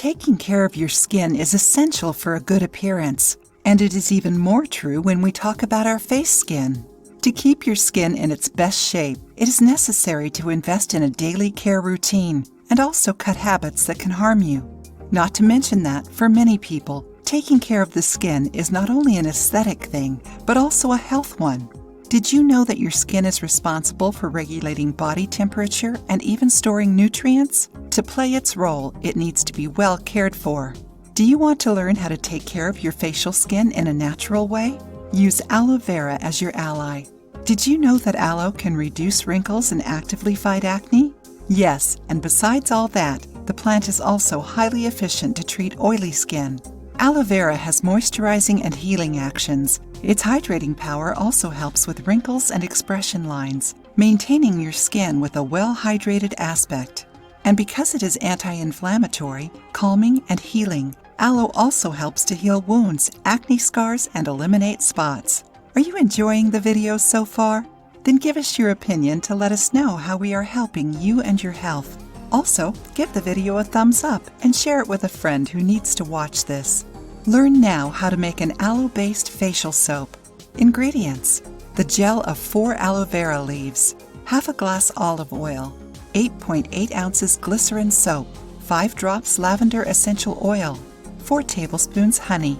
Taking care of your skin is essential for a good appearance, and it is even more true when we talk about our face skin. To keep your skin in its best shape, it is necessary to invest in a daily care routine and also cut habits that can harm you. Not to mention that, for many people, taking care of the skin is not only an aesthetic thing, but also a health one. Did you know that your skin is responsible for regulating body temperature and even storing nutrients? To play its role, it needs to be well cared for. Do you want to learn how to take care of your facial skin in a natural way? Use aloe vera as your ally. Did you know that aloe can reduce wrinkles and actively fight acne? Yes, and besides all that, the plant is also highly efficient to treat oily skin. Aloe vera has moisturizing and healing actions. Its hydrating power also helps with wrinkles and expression lines, maintaining your skin with a well-hydrated aspect. And because it is anti-inflammatory, calming, and healing, aloe also helps to heal wounds, acne scars, and eliminate spots. Are you enjoying the video so far? Then give us your opinion to let us know how we are helping you and your health. Also, give the video a thumbs up and share it with a friend who needs to watch this. Learn now how to make an aloe-based facial soap. Ingredients: the gel of 4 aloe vera leaves, half a glass olive oil, 8.8 ounces glycerin soap, 5 drops lavender essential oil, 4 tablespoons honey.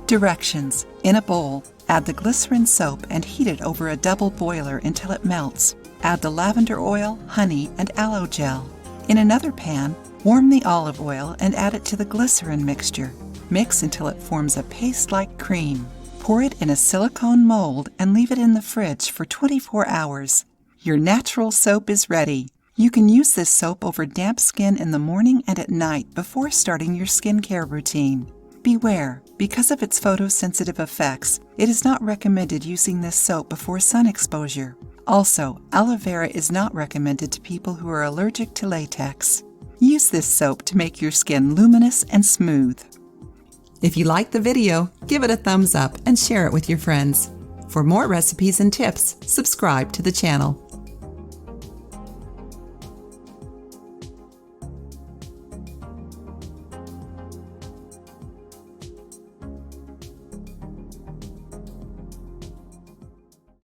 Directions: in a bowl, add the glycerin soap and heat it over a double boiler until it melts. Add the lavender oil, honey, and aloe gel. In another pan, warm the olive oil and add it to the glycerin mixture. Mix until it forms a paste-like cream. Pour it in a silicone mold and leave it in the fridge for 24 hours. Your natural soap is ready. You can use this soap over damp skin in the morning and at night before starting your skincare routine. Beware, because of its photosensitive effects, it is not recommended using this soap before sun exposure. Also, aloe vera is not recommended to people who are allergic to latex. Use this soap to make your skin luminous and smooth. If you liked the video, give it a thumbs up and share it with your friends. For more recipes and tips, subscribe to the channel.